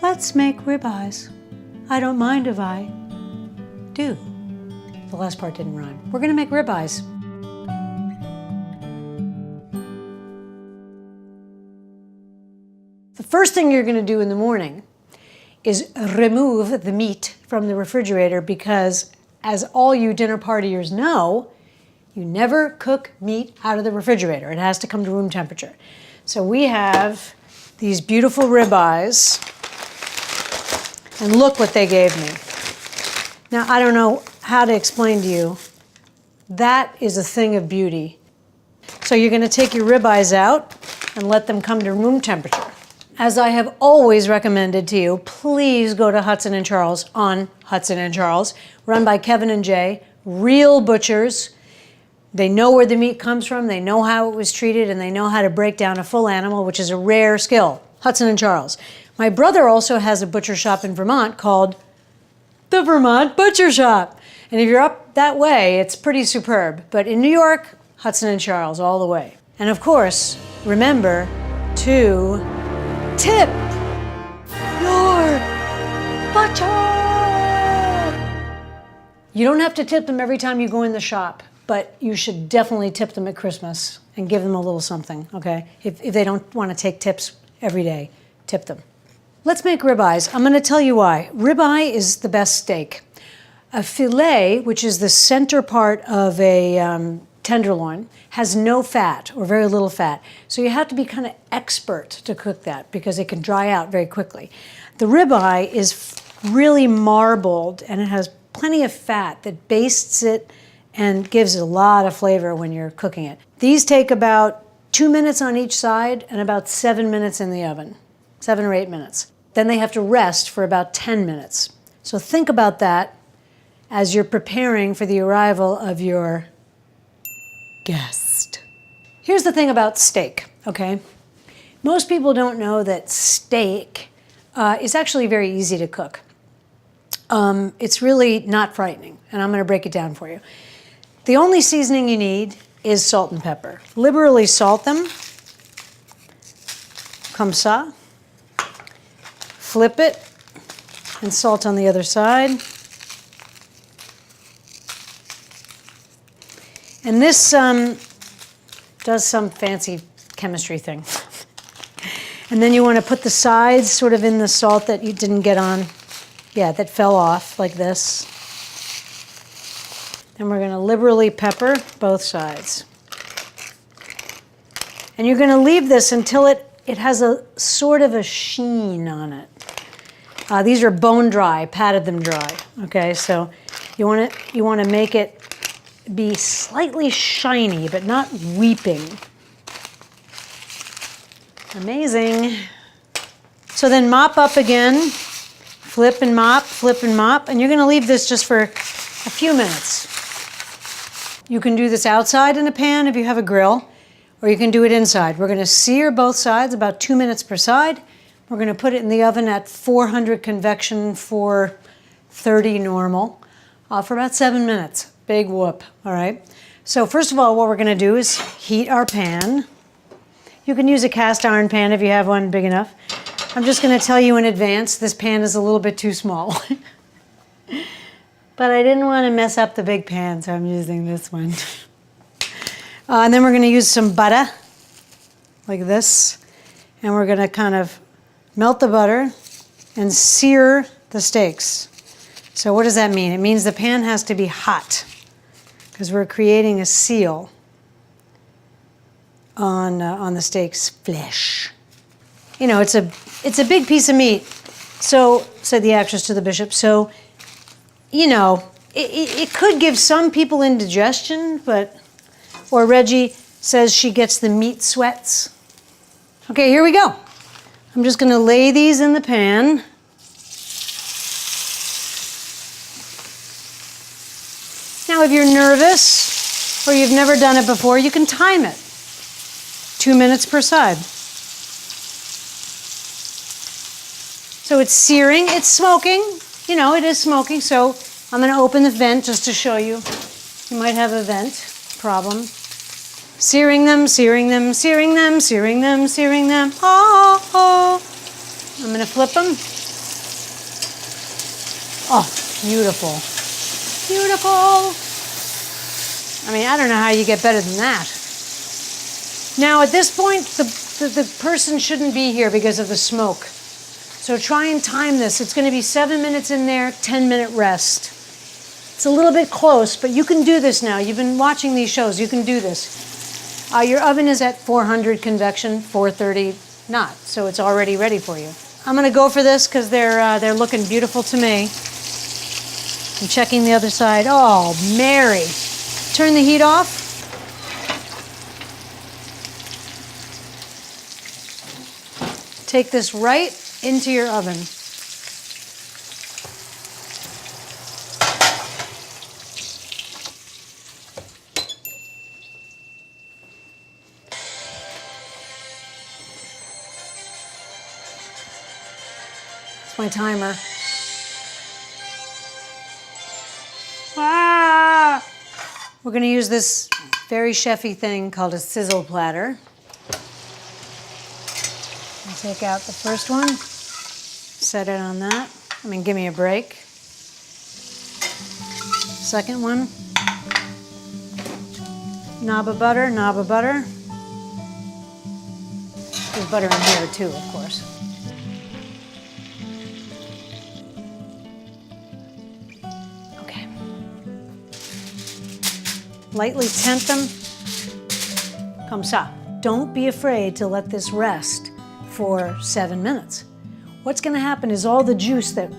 Let's make ribeyes. I don't mind if I do. The last part didn't rhyme. We're gonna make ribeyes. The first thing you're gonna do in the morning is remove the meat from the refrigerator because, as all you dinner partiers know, you never cook meat out of the refrigerator. It has to come to room temperature. So we have these beautiful ribeyes, and look what they gave me. Now, I don't know how to explain to you. That is a thing of beauty. So you're gonna take your ribeyes out and let them come to room temperature. As I have always recommended to you, please go to Hudson & Charles on Hudson & Charles, run by Kevin and Jay, real butchers. They know where the meat comes from, they know how it was treated, and they know how to break down a full animal, which is a rare skill. Hudson & Charles. My brother also has a butcher shop in Vermont called the Vermont Butcher Shop. And if you're up that way, it's pretty superb. But in New York, Hudson & Charles all the way. And of course, remember to tip your butcher. You don't have to tip them every time you go in the shop, but you should definitely tip them at Christmas and give them a little something, okay? If they don't want to take tips every day, tip them. Let's make ribeyes. I'm going to tell you why. Ribeye is the best steak. A filet, which is the center part of a tenderloin, has no fat or very little fat. So you have to be kind of expert to cook that because it can dry out very quickly. The ribeye is really marbled and it has plenty of fat that bastes it and gives it a lot of flavor when you're cooking it. These take about 2 minutes on each side and about 7 minutes in the oven, 7 or 8 minutes. Then they have to rest for about 10 minutes. So think about that as you're preparing for the arrival of your guest. Here's the thing about steak, okay? Most people don't know that steak is actually very easy to cook. It's really not frightening, and I'm gonna break it down for you. The only seasoning you need is salt and pepper. Liberally salt them, comme ça. Flip it, and salt on the other side. And this does some fancy chemistry thing. And then you want to put the sides sort of in the salt that you didn't get on, that fell off like this. Then we're going to liberally pepper both sides. And you're going to leave this until it has a sort of a sheen on it. These are bone dry, patted them dry. Okay, so you want to make it be slightly shiny, but not weeping. Amazing. So then mop up again, flip and mop, and you're going to leave this just for a few minutes. You can do this outside in a pan if you have a grill, or you can do it inside. We're going to sear both sides, about 2 minutes per side. We're going to put it in the oven at 400 convection, 430 normal, for about 7 minutes. Big whoop, all right? So first of all, what we're going to do is heat our pan. You can use a cast iron pan if you have one big enough. I'm just going to tell you in advance, this pan is a little bit too small. But I didn't want to mess up the big pan, so I'm using this one. And then we're going to use some butter, like this. And we're going to kind of melt the butter and sear the steaks. So what does that mean? It means the pan has to be hot because we're creating a seal on the steak's flesh. You know, it's a big piece of meat. So, said the actress to the bishop, so, you know, it could give some people indigestion, or Reggie says she gets the meat sweats. Okay, here we go. I'm just going to lay these in the pan. Now, if you're nervous or you've never done it before, you can time it. 2 minutes per side. So it's searing, it's smoking. You know, it is smoking, so I'm going to open the vent just to show you. You might have a vent problem. Searing them, searing them, searing them, searing them, searing them. Oh, oh. I'm going to flip them. Oh, beautiful. Beautiful. I mean, I don't know how you get better than that. Now, at this point, the person shouldn't be here because of the smoke. So try and time this. It's going to be 7 minutes in there, 10-minute rest. It's a little bit close, but you can do this now. You've been watching these shows. You can do this. Your oven is at 400 convection, 430 not, so it's already ready for you. I'm going to go for this because they're looking beautiful to me. I'm checking the other side. Oh, Mary. Turn the heat off. Take this right into your oven. It's my timer. Ah! We're going to use this very chefy thing called a sizzle platter. I'll take out the first one, set it on that. I mean, give me a break. Second one, knob of butter, knob of butter. There's butter in here too, of course. Okay. Lightly tent them. Comme ça. Don't be afraid to let this rest for 7 minutes. What's going to happen is all the juice that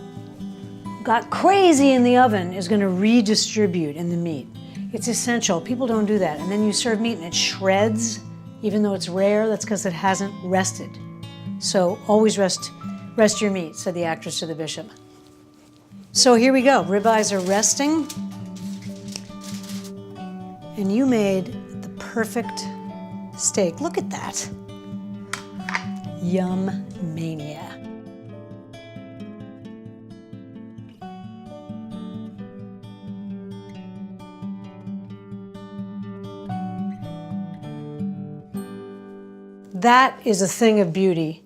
got crazy in the oven is going to redistribute in the meat. It's essential. People don't do that. And then you serve meat and it shreds, even though it's rare. That's because it hasn't rested. So always rest your meat, said the actress to the bishop. So here we go. Ribeyes are resting. And you made the perfect steak. Look at that. Yum mania. That is a thing of beauty.